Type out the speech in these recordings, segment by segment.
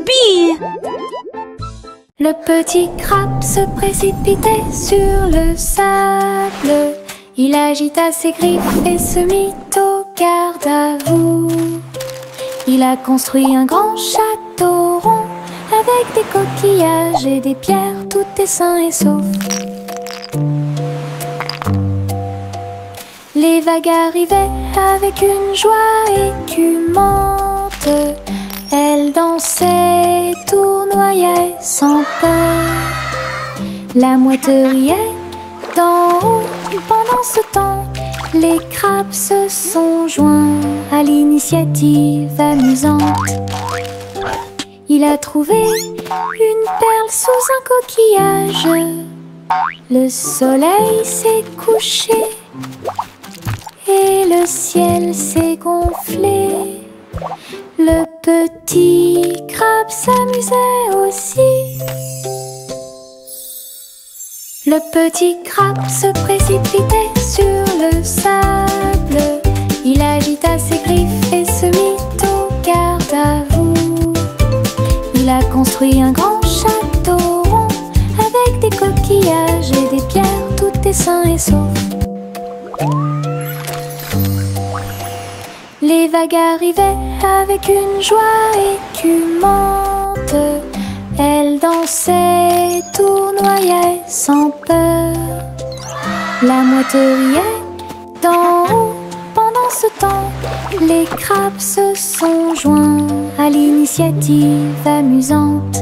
Youpi! Le petit crabe se précipitait sur le sable. Il agita ses griffes et se mit au garde à vous. Il a construit un grand château rond avec des coquillages et des pierres, tout est sain et sauf. Les vagues arrivaient avec une joie écumante. Elles dansaient, tournoyaient sans peur. La mouette riait d'en haut. Pendant ce temps, les crabes se sont joints à l'initiative amusante. Il a trouvé une perle sous un coquillage. Le soleil s'est couché et le ciel s'est gonflé. Le petit crabe s'amusait aussi. Le petit crabe se précipitait sur le sable. Il agita ses griffes et se mit au garde à vous. Il a construit un grand château rond avec des coquillages et des pierres, tout est sain et sauf. Les vagues arrivaient avec une joie écumante. Elles dansaient, tournoyaient sans peur. La mouette riait d'en haut. Pendant ce temps, les crabes se sont joints à l'initiative amusante.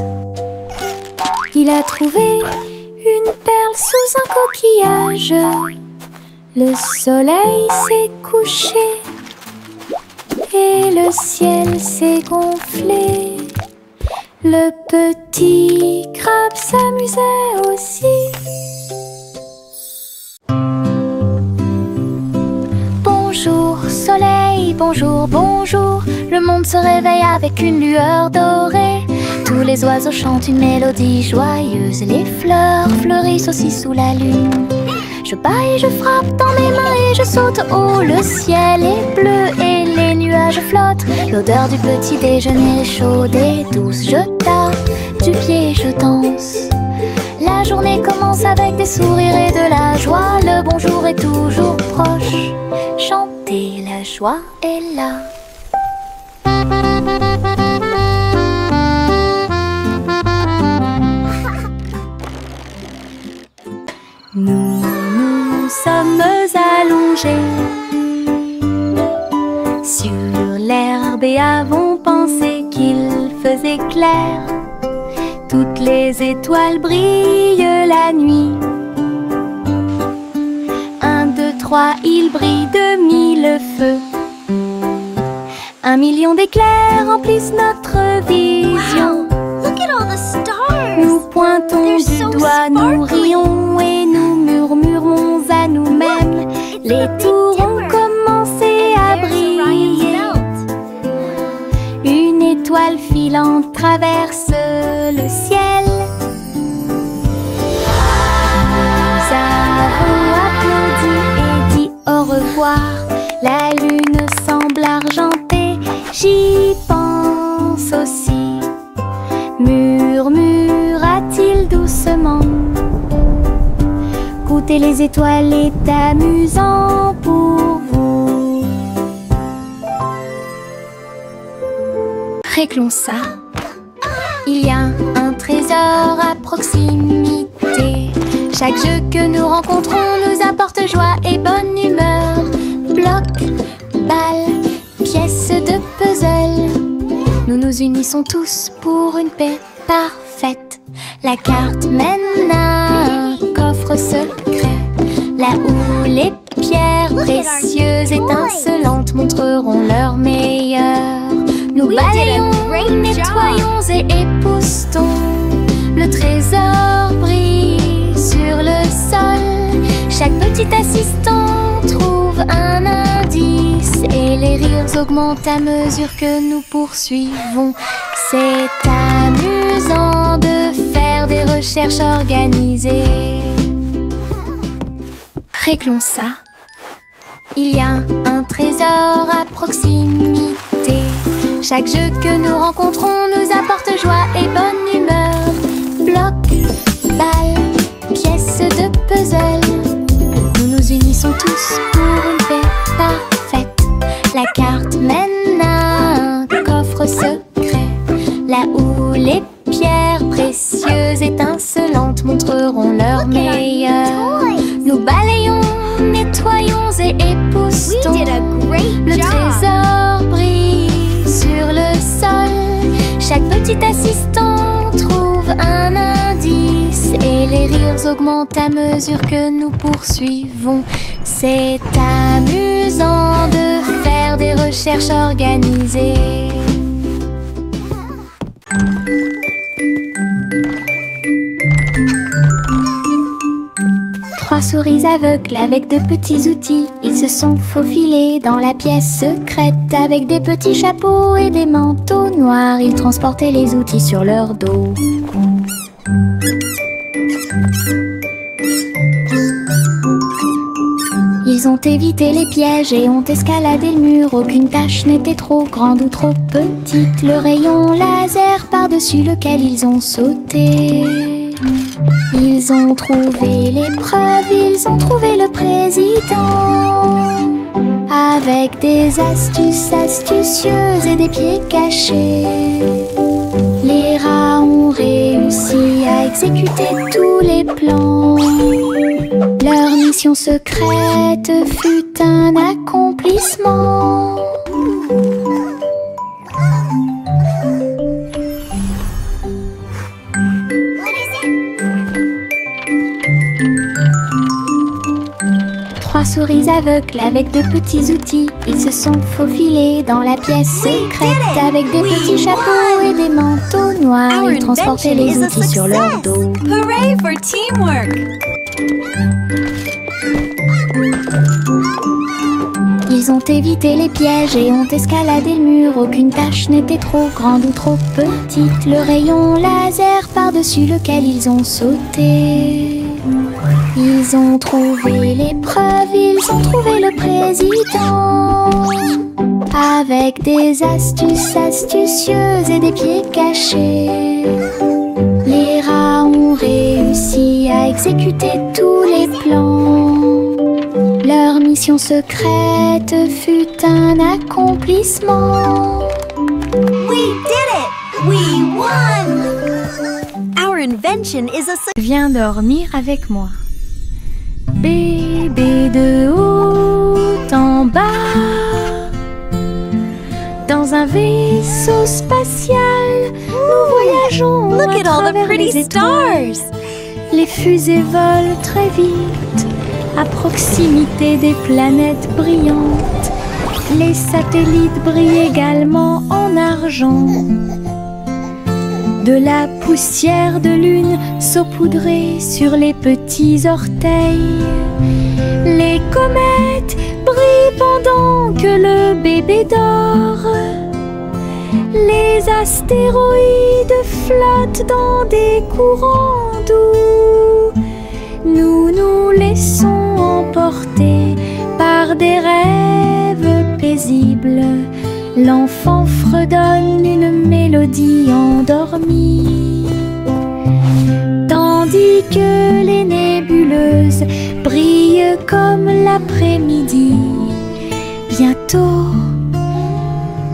Il a trouvé une perle sous un coquillage. Le soleil s'est couché et le ciel s'est gonflé. Le petit crabe s'amusait aussi. Bonjour soleil, bonjour, bonjour. Le monde se réveille avec une lueur dorée. Tous les oiseaux chantent une mélodie joyeuse. Et les fleurs fleurissent aussi sous la lune. Je bats et je frappe dans mes mains et je saute haut. Le ciel est bleu et les nuages flottent. L'odeur du petit déjeuner est chaude et douce. Je tape du pied et je danse. La journée commence avec des sourires et de la joie. Le bonjour est toujours proche. Chantez, la joie est là. Nous sommes allongés sur l'herbe et avons pensé qu'il faisait clair. Toutes les étoiles brillent la nuit. 1, 2, 3, il brille de 1000 feux. 1 million d'éclairs remplissent notre vision. Wow, look at all the stars. Nous pointons They're du so doigt, nous sparkly. rions et nous murmurons à nous-mêmes. Les tours ont commencé à briller. Une étoile filante traverse le ciel. Nous avons applaudi et dit au revoir. La lune semble argentée, j'y pense aussi. Murmura-t-il doucement. Goûter les étoiles est amusant pour vous. Réglons ça. Il y a un trésor à proximité. Chaque jeu que nous rencontrons nous apporte joie et bonne humeur. Bloc, balle, pièces de puzzle. Nous nous unissons tous pour une paix parfaite. La carte mène à un coffre secret, là où les pierres précieuses étincelantes montreront leur meilleur. Nous balayons, nettoyons et époustons. Le trésor brille sur le sol. Chaque petit assistant trouve un indice et les rires augmentent à mesure que nous poursuivons. C'est amusant de faire des recherches organisées. Réglons ça. Il y a un trésor à proximité. Chaque jeu que nous rencontrons nous apporte joie porte mène à un coffre secret, là où les pierres précieuses étincelantes montreront leur meilleur. Nous balayons, nettoyons et époustons. Le trésor brille sur le sol. Chaque petit assistant trouve un indice et les rires augmentent à mesure que nous poursuivons. C'est amusant de faire des recherches organisées. Trois souris aveugles avec de petits outils. Ils se sont faufilés dans la pièce secrète. Avec des petits chapeaux et des manteaux noirs, ils transportaient les outils sur leur dos. Ils ont évité les pièges et ont escaladé le mur. Aucune tâche n'était trop grande ou trop petite. Le rayon laser par-dessus lequel ils ont sauté. Ils ont trouvé l'épreuve, ils ont trouvé le président. Avec des astuces astucieuses et des pieds cachés, les rats ont réussi à exécuter tous les plans. Leur mission secrète fut un accomplissement. Trois souris aveugles avec de petits outils. Ils se sont faufilés dans la pièce secrète. Avec des petits chapeaux et des manteaux noirs, ils transportaient les outils sur leur dos. Hooray for teamwork! Ils ont évité les pièges et ont escaladé le mur. Aucune tâche n'était trop grande ou trop petite. Le rayon laser par-dessus lequel ils ont sauté. Ils ont trouvé l'épreuve, ils ont trouvé le président. Avec des astuces astucieuses et des pieds cachés, les rats ont réussi à exécuter tous les plans. Leur mission secrète fut un accomplissement. We did it! We won! Our invention is a success. Viens dormir avec moi. Bébé de haut en bas, dans un vaisseau spatial, nous voyageons Look à at all the travers pretty les étoiles. stars! Les fusées volent très vite, à proximité des planètes brillantes. Les satellites brillent également en argent. De la poussière de lune saupoudrée sur les petits orteils. Les comètes brillent pendant que le bébé dort. Les astéroïdes flottent dans des courants doux. Nous nous laissons emporter par des rêves paisibles. L'enfant fredonne une mélodie endormie, tandis que les nébuleuses brillent comme l'après-midi. Bientôt,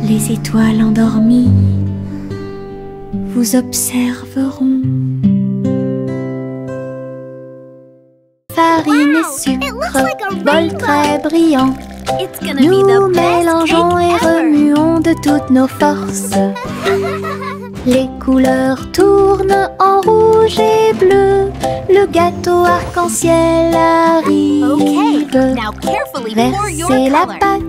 les étoiles endormies vous observeront. Farine et sucre, bol très brillant. It's gonna be Nous the best mélangeons et cake ever! remuons de toutes nos forces. Les couleurs tournent en rouge et bleu. Le gâteau arc-en-ciel arrive. Okay, now carefully pour your Versez la color. pâte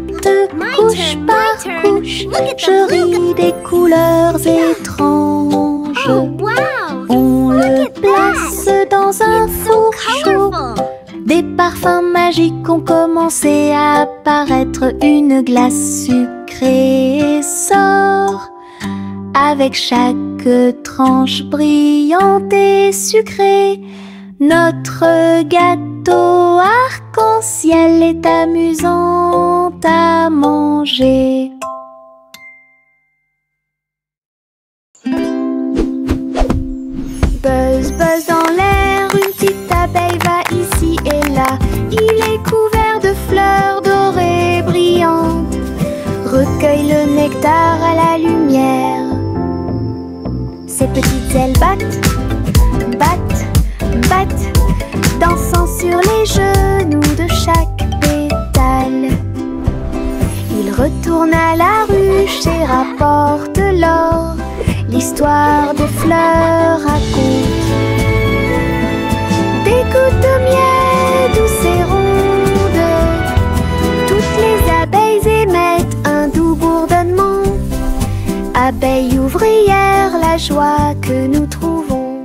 My couche turn, par my turn. couche. Look at Je them, look ris des couleurs étranges. Oh wow! On Look le at place that. dans un It's so four chaud. colorful! Des parfums magiques ont commencé à apparaître. Une glace sucrée sort avec chaque tranche brillante et sucrée. Notre gâteau arc-en-ciel est amusant à manger. Buzz, buzz dans l'air, une petite abeille va ici et là. Il est couvert de fleurs dorées brillantes. recueille le nectar à la lumière. Ses petites ailes battent, battent, battent, dansant sur les genoux de chaque pétale. Il retourne à la ruche et rapporte l'or. L'histoire des fleurs raconte des gouttes de miel douces et rondes. Toutes les abeilles émettent un doux bourdonnement. Abeilles ouvrières, la joie que nous trouvons.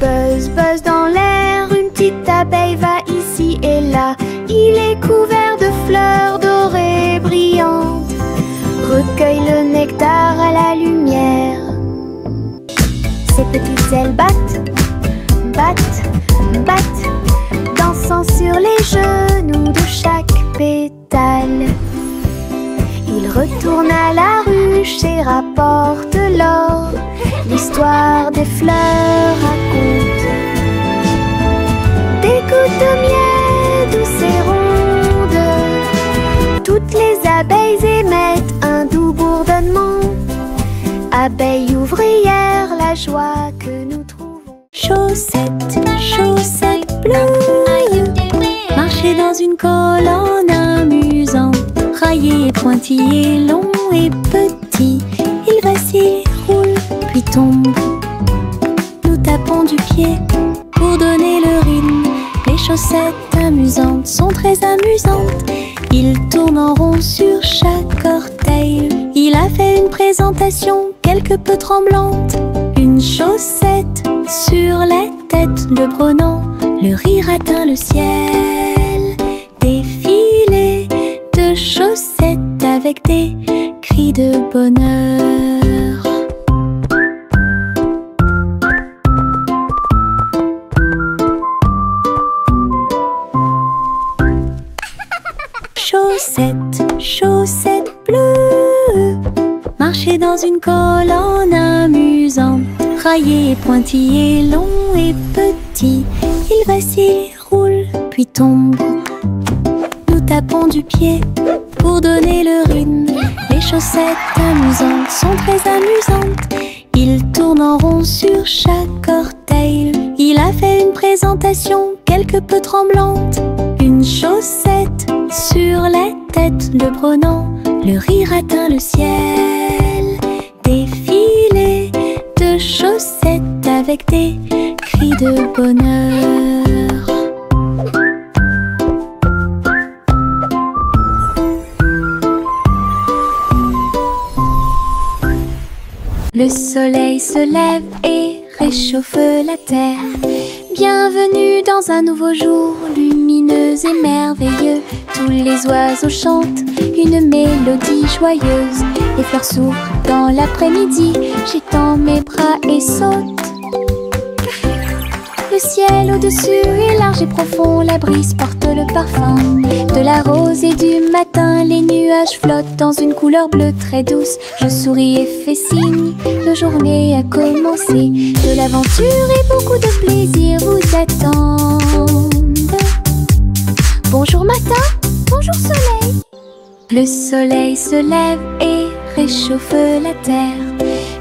Buzz, buzz dans l'air, une petite abeille va ici et là. Il est couvert de fleurs dorées brillantes. Recueille le nectar à la lumière. Ses petites ailes battent, battent, battent, dansant sur les genoux de chaque pétale. Il retourne à la ruche et rapporte l'or. L'histoire des fleurs raconte des gouttes de miel douces et rondes. Toutes les abeilles émettent un doux bourdonnement. Abeilles ouvrières, la joie que nous trouvons. Chaussettes, chaussettes bleues, marcher dans une colonne amusante. Raillé et pointillé, long et petit, il vacille, roule, puis tombe. Nous tapons du pied pour donner le rythme. Les chaussettes amusantes sont très amusantes. Il tourne en rond sur chaque orteil. Il a fait une présentation quelque peu tremblante. Une chaussette sur la tête le prenant. Le rire atteint le ciel. Défilé de chaussettes avec des cris de bonheur. Chaussettes, chaussettes bleues, marcher dans une colonne amusante. Raillé et pointillé, long et petit, il vacille, roule, puis tombe. Nous tapons du pied pour donner le rythme. Les chaussettes amusantes sont très amusantes. Il tourne en rond sur chaque orteil. Il a fait une présentation quelque peu tremblante. Une chaussette sur la tête le prenant. Le rire atteint le ciel. Défilé de chaussettes avec des cris de bonheur. Le soleil se lève et réchauffe la terre. Bienvenue dans un nouveau jour, lumineux et merveilleux. Tous les oiseaux chantent une mélodie joyeuse. Les fleurs s'ouvrent dans l'après-midi, j'étends mes bras et saute. Le ciel au-dessus est large et profond, la brise porte le parfum de la rose et du matin. Les nuages flottent dans une couleur bleue très douce. Je souris et fais signe, la journée a commencé. De l'aventure et beaucoup de plaisir vous attendent. Bonjour matin, bonjour soleil. Le soleil se lève et réchauffe la terre.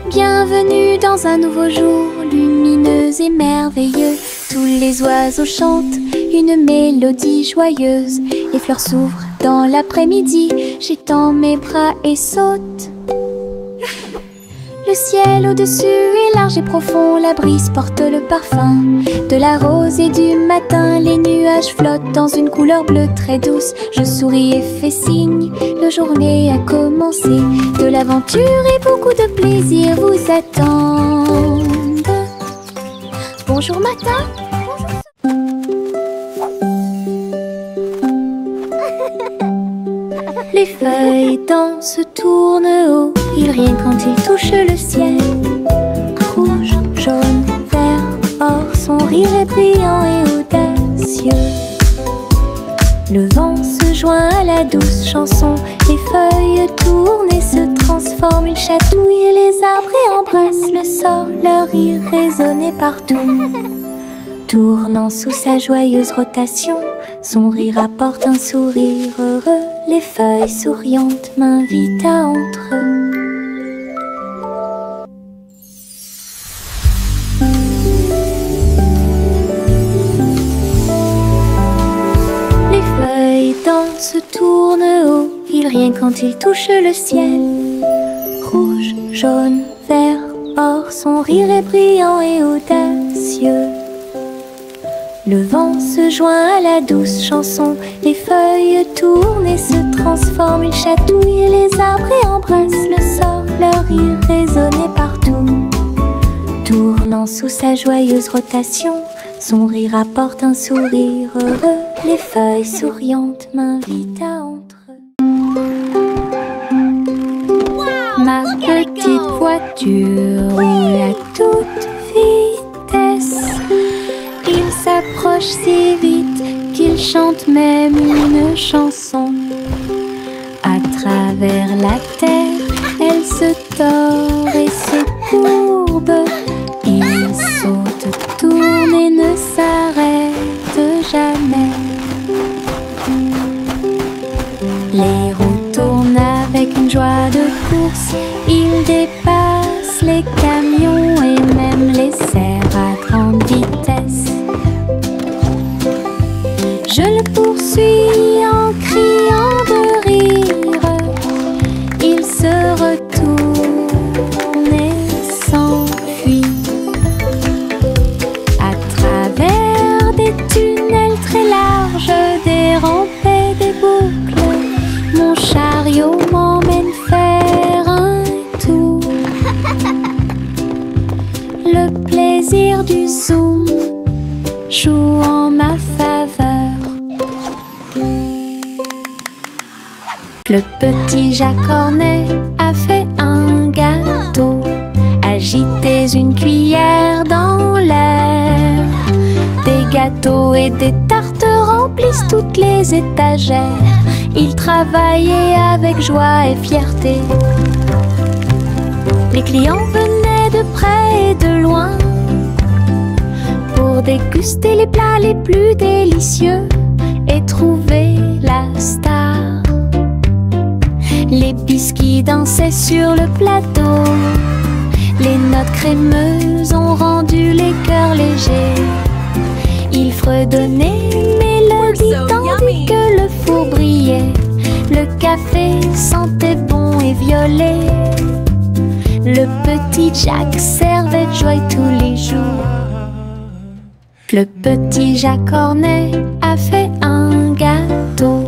Bienvenue dans un nouveau jour, lumineux et merveilleux. Tous les oiseaux chantent une mélodie joyeuse. Les fleurs s'ouvrent dans l'après-midi, j'étends mes bras et saute. Le ciel au-dessus est large et profond, la brise porte le parfum de la rose et du matin. Les nuages flottent dans une couleur bleue très douce. Je souris et fais signe, la journée a commencé. De l'aventure et beaucoup de plaisir vous attendent. Bonjour matin, les feuilles dansent, tournent haut. Ils rient quand ils touchent le ciel. Rouge, jaune, vert, or, son rire est brillant et audacieux. Le vent se joint à la douce chanson. Les feuilles tournent et se transforment. Ils chatouillent les arbres et embrassent le sol. Leur rire résonnait partout. Tournant sous sa joyeuse rotation, Son rire apporte un sourire heureux. Les feuilles souriantes m'invitent à entre eux. Les feuilles dansent, tournent haut, ils rien quand ils touchent le ciel. Rouge, jaune, vert, or, son rire est brillant et audacieux. Le vent se joint à la douce chanson, les feuilles tournent et se transforment. Ils chatouillent les arbres et embrassent le sol, leur rire résonnait partout. Tournant sous sa joyeuse rotation, son rire apporte un sourire heureux. Les feuilles souriantes m'invitent à entre eux. Ma petite voiture roule à toute vitesse. Il s'approche si vite qu'il chante même une chanson. À travers la terre, elle se tord et se courbe. Il saute, tourne et ne s'arrête jamais. Les roues tournent avec une joie de course. Il dépasse les camions et même les cerfs à grande vitesse. Je le poursuis en criant de rire. Il se retourne et s'enfuit. À travers des tunnels très larges, des rampes et des boucles, mon chariot m'emmène faire un tour. Le plaisir du zoom joue en ma faveur. Le petit Jacques Cornet a fait un gâteau. Agitez une cuillère dans l'air. Des gâteaux et des tartes remplissent toutes les étagères. Il travaillait avec joie et fierté. Les clients venaient de près et de loin pour déguster les plats les plus délicieux et trouver la star. Les biscuits dansaient sur le plateau. Les notes crémeuses ont rendu les cœurs légers. Ils fredonnaient une mélodie tandis que le four brillait. Le café sentait bon et violet. Le petit Jacques servait de joie tous les jours. Le petit Jacques Cornet a fait un gâteau.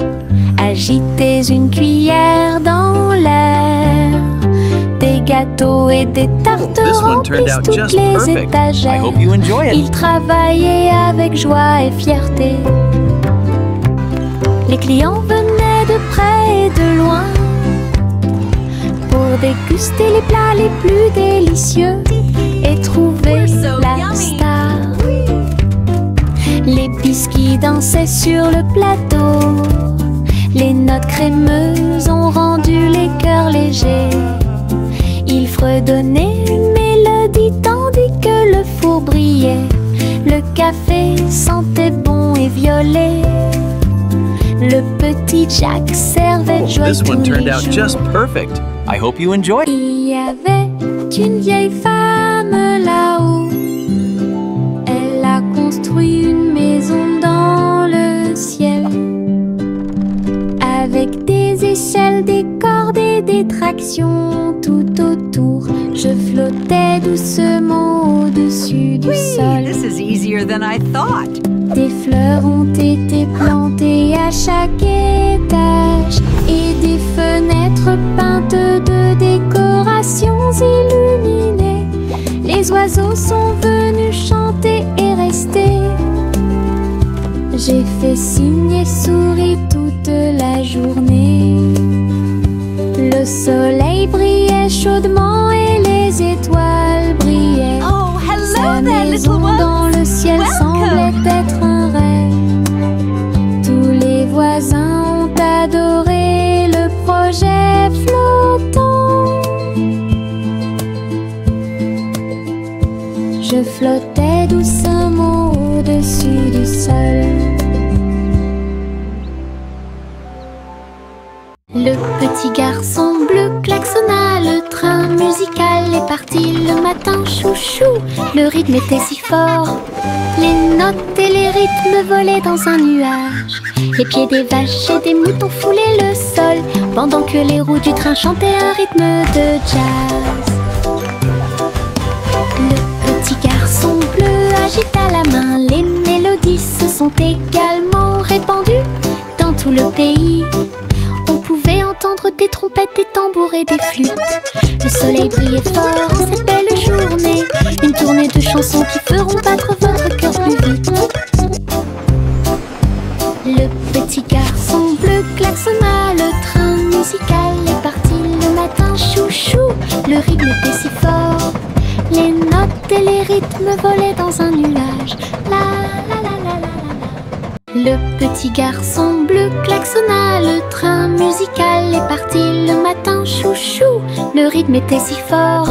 Agitez une cuillère dans l'air. Des gâteaux et des tartes remplissent toutes les étagères. Il travaillait avec joie et fierté. Les clients venaient de près et de loin pour déguster les plats les plus délicieux et trouver la star. Les biscuits dansaient sur le plateau. Les notes crémeuses ont rendu les cœurs légers. Il fredonnait une mélodie tandis que le four brillait. Le café sentait bon et violet. Le petit Jacques servait de joie tous les jours. Il y avait une vieille femme là-haut. Elle a construit une maison dans le ciel, avec des échelles, des cordes et des tractions tout autour. Je flottais doucement au-dessus du sol. Des fleurs ont été plantées à chaque étage et des fenêtres peintes de décorations illuminées. Les oiseaux sont venus chanter et rester. J'ai fait signe et souri toute la journée. Le soleil brillait chaudement et les étoiles brillaient. Sa maison dans le ciel semblait être un rêve. Tous les voisins ont adoré le projet flottant. Je flottais doucement au-dessus du sol. Le petit garçon bleu klaxonna, le train musical est parti le matin, chouchou. Le rythme était si fort, les notes et les rythmes volaient dans un nuage. Les pieds des vaches et des moutons foulaient le sol, pendant que les roues du train chantaient un rythme de jazz. Le petit garçon bleu agita la main, les mélodies se sont également répandues dans tout le pays. On pouvait entendre des trompettes, des tambours et des flûtes. Le soleil brillait fort en cette belle journée, une tournée de chansons qui feront battre votre cœur plus vite. Le petit garçon bleu klaxonna, le train musical est parti le matin, chouchou. Le rythme était si fort, les notes et les rythmes volaient dans un nuage. La la la la la la. Le petit garçon bleu klaxonna, le train musical est parti le matin, chouchou. Le rythme était si fort,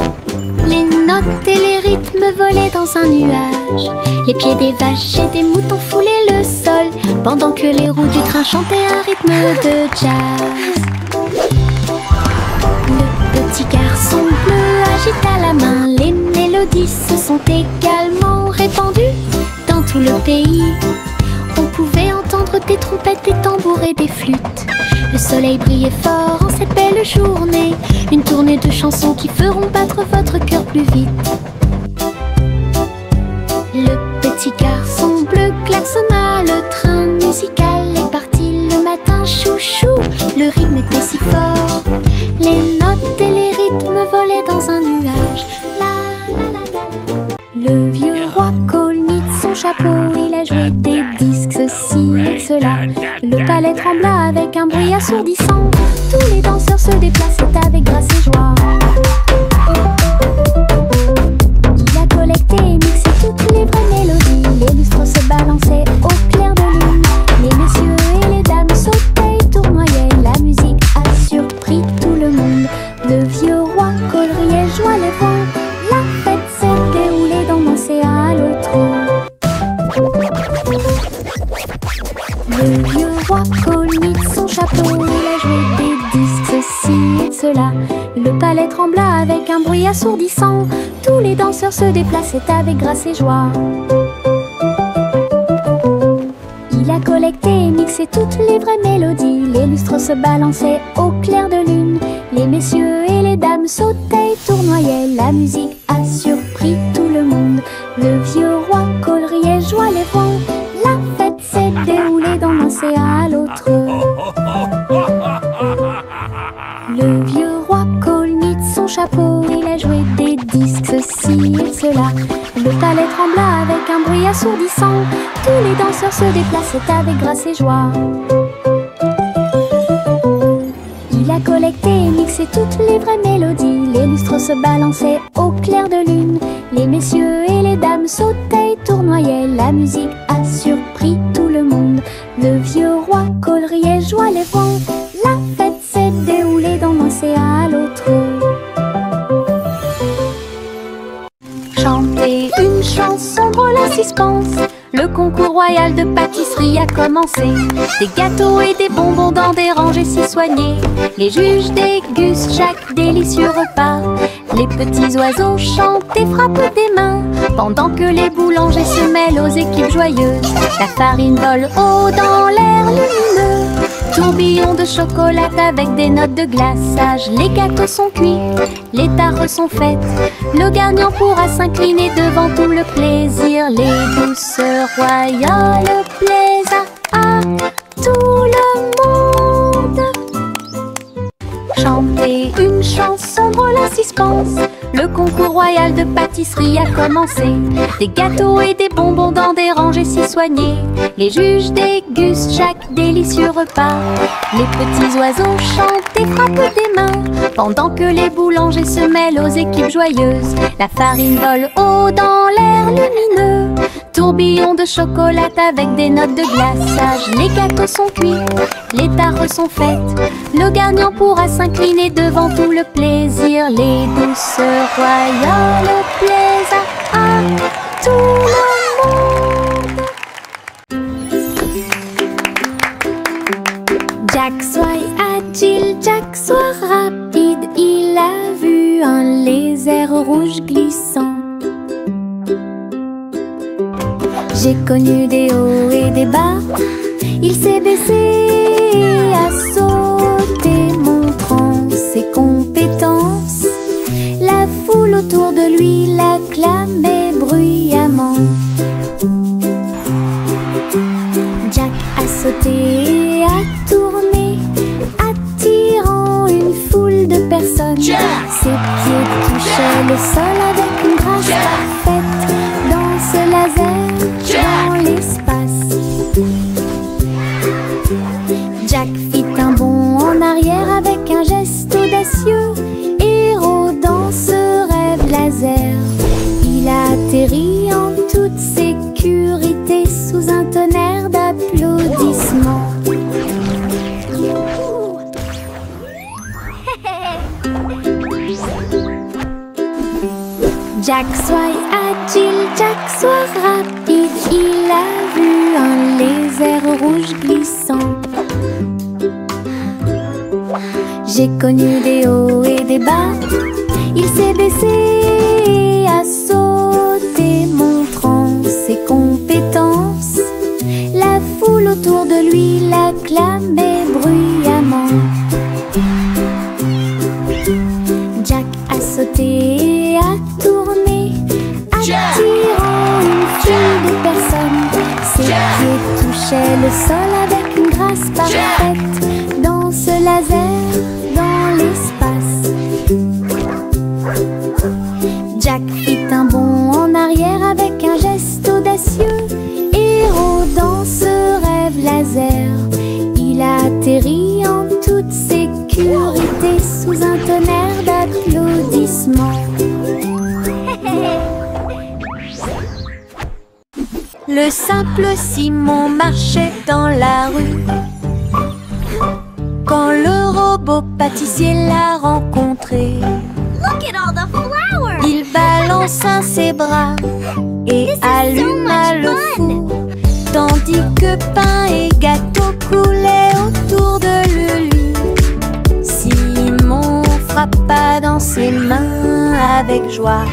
les notes et les rythmes volaient dans un nuage. Les pieds des vaches et des moutons foulaient le sol, pendant que les roues du train chantaient un rythme de jazz. Le petit garçon bleu agita la main, les mélodies se sont également répandues dans tout le pays. On pouvait entendre des trompettes, des tambours et des flûtes. Le soleil brillait fort en cette belle journée, une tournée de chansons qui feront battre votre cœur plus vite. Le petit garçon bleu klaxonna, le train musical est parti le matin, chouchou. Le rythme était si fort, les notes et les rythmes volaient dans un nuage. La la la la. Le vieux roi Cole mit son chapeau, il a joué des disques, ceci et cela. Le palais trembla avec un bruit assourdissant, tous les danseurs se déplaçaient avec grâce et joie. Il a collecté et mixé toutes les vraies mélodies, les lustres se balançaient au clair de lune. Les messieurs et les dames sautaient et tournoyaient, la musique a surpris tout le monde. Le vieux roi Cole riait, joie les vents, la fête s'est déroulée dans l'océan à l'autre. Le vieux roi Cole mit son chapeau, il a joué des disques, ceci et cela. Le palais trembla avec un bruit assourdissant, tous les danseurs se déplaçaient avec grâce et joie. Il a collecté et mixé toutes les vraies mélodies, les lustres se balançaient au clair de lune. Les messieurs et les dames sautaient et tournoyaient, la musique a surpris tout le monde. Le vieux roi Cole riait, joie les vents, la fête s'est déroulée dans l'océan à l'autre. Le vieux roi Cole mit son chapeau, il a joué des disques, ceci et cela. Le palais trembla avec un bruit assourdissant, tous les danseurs se déplaçaient avec grâce et joie. Il a collecté et mixé toutes les vraies mélodies, les lustres se balançaient au clair de lune. Les messieurs et les dames sautaient et tournoyaient, la musique a surpris tout le monde. Le vieux roi Cole riait, joie les vents, la fête s'est déroulée dans l'océan à l'autre. Chanter une chanson drôle à suspense, le concours royal de pâtisserie a commencé. Des gâteaux et des bonbons dans des rangées si soignées, les juges dégustent chaque délicieux repas. Les petits oiseaux chantent et frappent des mains, pendant que les boulangers se mêlent aux équipes joyeuses. La farine vole haut dans l'air lumineux, tourbillon de chocolat avec des notes de glaçage. Les gâteaux sont cuits, les tares sont faites, le gagnant pourra s'incliner devant tout le plaisir. Les douceurs royales plaisent à tout le monde. Chanter une chanson drôle à suspense, le concours royal de pâtisserie a commencé. Des gâteaux et des bonbons dans des rangées si soignées, les juges dégustent chaque délicieux repas. Les petits oiseaux chantent et frappent des mains, pendant que les boulangers se mêlent aux équipes joyeuses. La farine vole haut dans l'air lumineux, tourbillon de chocolat avec des notes de glaçage. Les gâteaux sont cuits, les tares sont faites, le gagnant pourra s'incliner devant tout le plaisir. Les douceurs royales plaisent à tout le monde. Jack soit soit agile, Jack soit rapide. Il a vu un lézard rouge glissant. J'ai connu des hauts et des bas. Il s'est baissé, a sauté, montrant ses compétences. La foule autour de lui l'acclamait bruyamment. Jack a sauté et a tourné, attirant une foule de personnes. Ses pieds touchaient le sol avec une grâce parfaite. Dans ce laser, dans l'espace, Jack fit un bond en arrière avec un geste audacieux. Héros dans ce rêve laser, il a atterri en toute sécurité sous un tonnerre d'applaudissements. Jack soit agile, Jack soit rapide. Il a vu un lézard rouge glissant. J'ai connu des hauts et des bas. Il s'est baissé, a sauté, montrant ses compétences. La foule autour de lui l'acclamait bruyamment. Jack a sauté et a tourné, attirant une foule de personnes. Ses pieds touchaient le sol avec une grâce parfaite. Dans ce laser, dans l'espace, Jack fit un bond en arrière avec un geste audacieux. Héros dans ce rêve laser, il a atterri en toute sécurité sous un tonnerre d'applaudissements. Le simple Simon marchait dans la rue quand le robot pâtissier l'a rencontré. Look at all the flowers! Il balança ses bras et alluma le four, tandis que pain et gâteau coulaient autour de lui. Simon frappa dans ses mains avec joie.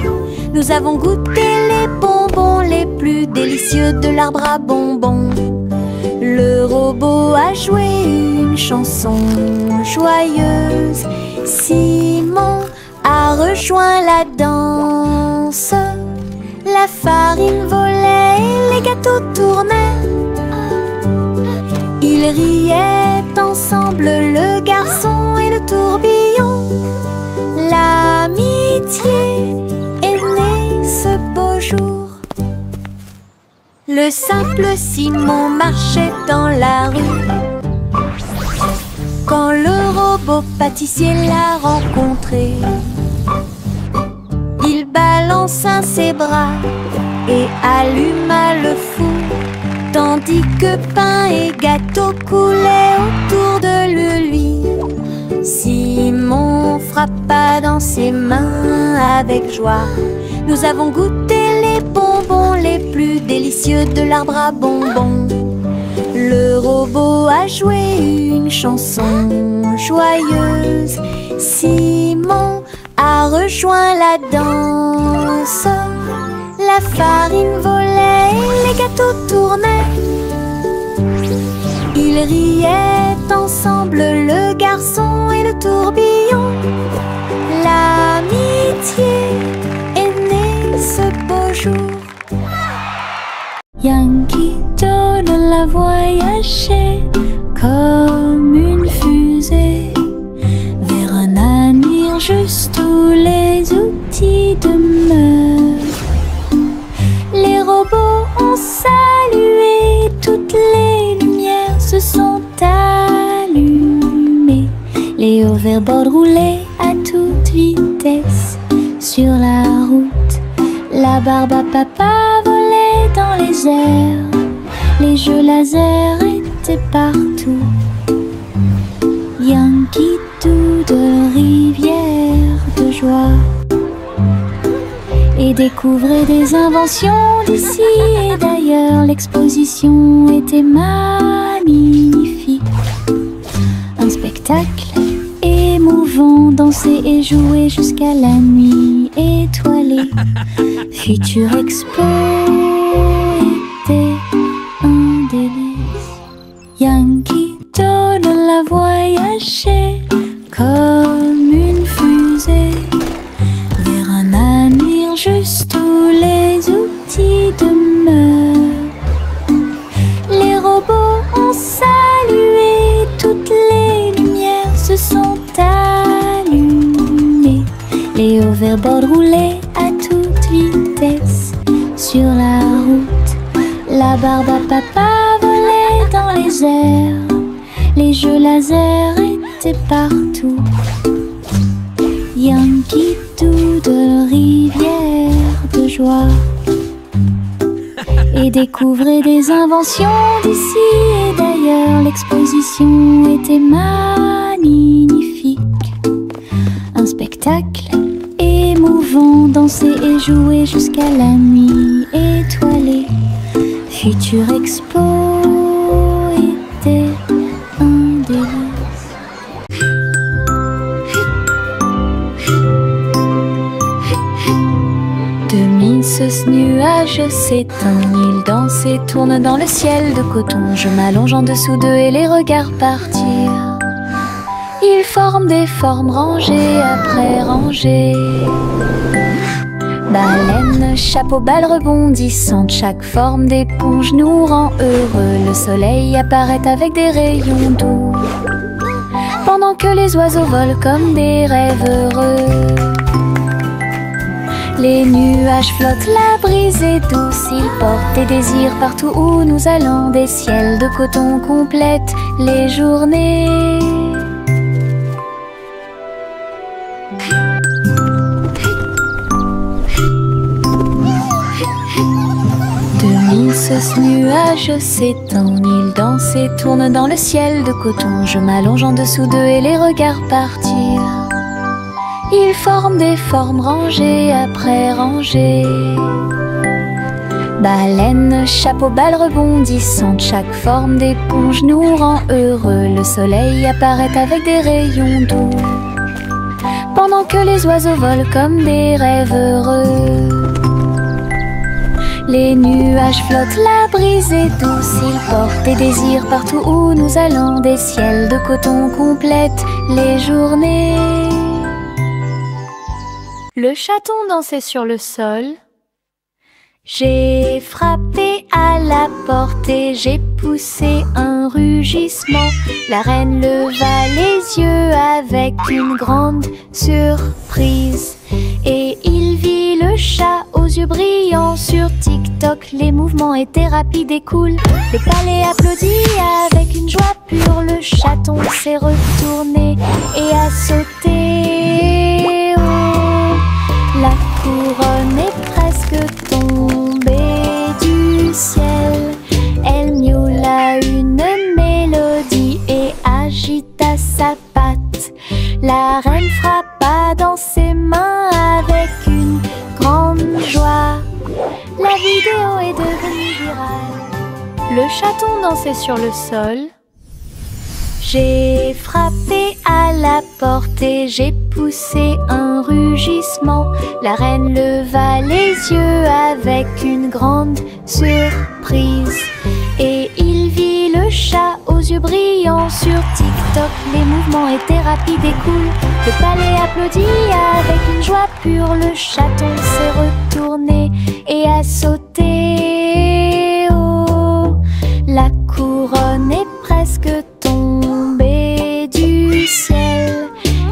Nous avons goûté les bonbons les plus délicieux de l'arbre à bonbons. Le robot a joué une chanson joyeuse. Simon a rejoint la danse. La farine volait et les gâteaux tournaient. Ils riaient ensemble, le garçon et le tourbillon. L'amitié est née ce beau jour. Le simple Simon marchait dans la rue quand le robot pâtissier l'a rencontré. Il balança ses bras et alluma le four, tandis que pain et gâteau coulaient autour de lui. Simon frappa dans ses mains avec joie. Nous avons goûté les bonbons les plus délicieux de l'arbre à bonbons. Le robot a joué une chanson joyeuse. Simon a rejoint la danse. La farine volait et les gâteaux tournaient. Ils riaient ensemble, le garçon et le tourbillon. L'amitié est née ce beau jour. Yankee Doodle a voyagé comme une fusée vers un avenir juste où les outils demeurent. Les robots ont salué, toutes les lumières se sont allumées. Les hoverboards roulaient à toute vitesse sur la route. La barbe à papa volait dans les airs. Les jeux laser étaient partout. Yankee Doodle, rivière de joie, et découvrait des inventions d'ici et d'ailleurs. L'exposition était magnifique. Un spectacle spectacle émouvant, danser et jouer jusqu'à la nuit étoilée. Future Expo était un délice. Yankee Doodle a voyagé comme une fusée vers un avenir juste où les outils demeurent. Les robots ont salué, toutes les lumières se sont allumées. Les hoverboards roulaient à toute vitesse sur la route. La barbe à papa volait dans les airs. Les jeux laser étaient partout. Yankee Doodle, rivière de joie. Et découvrez des inventions d'ici et d'ailleurs. L'exposition était magnifique. Un spectacle émouvant, danser et jouer jusqu'à la nuit étoilée. Future Expo était un délice. 2000 ce nuage s'éteint, il danse et tourne dans le ciel de coton. Je m'allonge en dessous d'eux et les regarde partir. Ils forment des formes rangées après rangées. Baleine, chapeau, balle rebondissante, chaque forme d'éponge nous rend heureux. Le soleil apparaît avec des rayons doux, pendant que les oiseaux volent comme des rêves heureux. Les nuages flottent, la brise est douce, ils portent des désirs partout où nous allons. Des ciels de coton complètent les journées. Ce nuage s'éteint, il danse et tourne dans le ciel de coton. Je m'allonge en dessous d'eux et les regarde partir. Ils forment des formes rangées après rangées. Baleine, chapeau, balle rebondissante, chaque forme d'éponge nous rend heureux. Le soleil apparaît avec des rayons doux, pendant que les oiseaux volent comme des rêves heureux. Les nuages flottent, la brise est douce, ils portent des désirs partout où nous allons. Des ciels de coton complètent les journées. Le chaton dansait sur le sol. J'ai frappé à la porte et j'ai poussé un rugissement. La reine leva les yeux avec une grande surprise. Et il vit le chat aux yeux brillants. Sur TikTok, les mouvements étaient rapides et cool. Le palais applaudit avec une joie pure. Le chaton s'est retourné et a sauté. Oh, la couronne est presque tombée du ciel. Elle miaula une mélodie et agita sa patte. La reine frappa dans ses mains avec une grande joie. La vidéo est devenue virale. Le chaton dansait sur le sol. J'ai frappé à la porte et j'ai poussé un rugissement. La reine leva les yeux avec une grande surprise. Et il vit le chat aux yeux brillants. Sur TikTok, les mouvements étaient rapides et cool. Le palais applaudit avec une joie pure. Le chaton s'est retourné et a sauté. Oh, la couronne est presque tombée du ciel.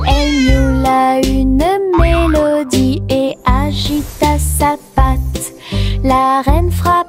Elle miaula une mélodie et agita sa patte. La reine frappa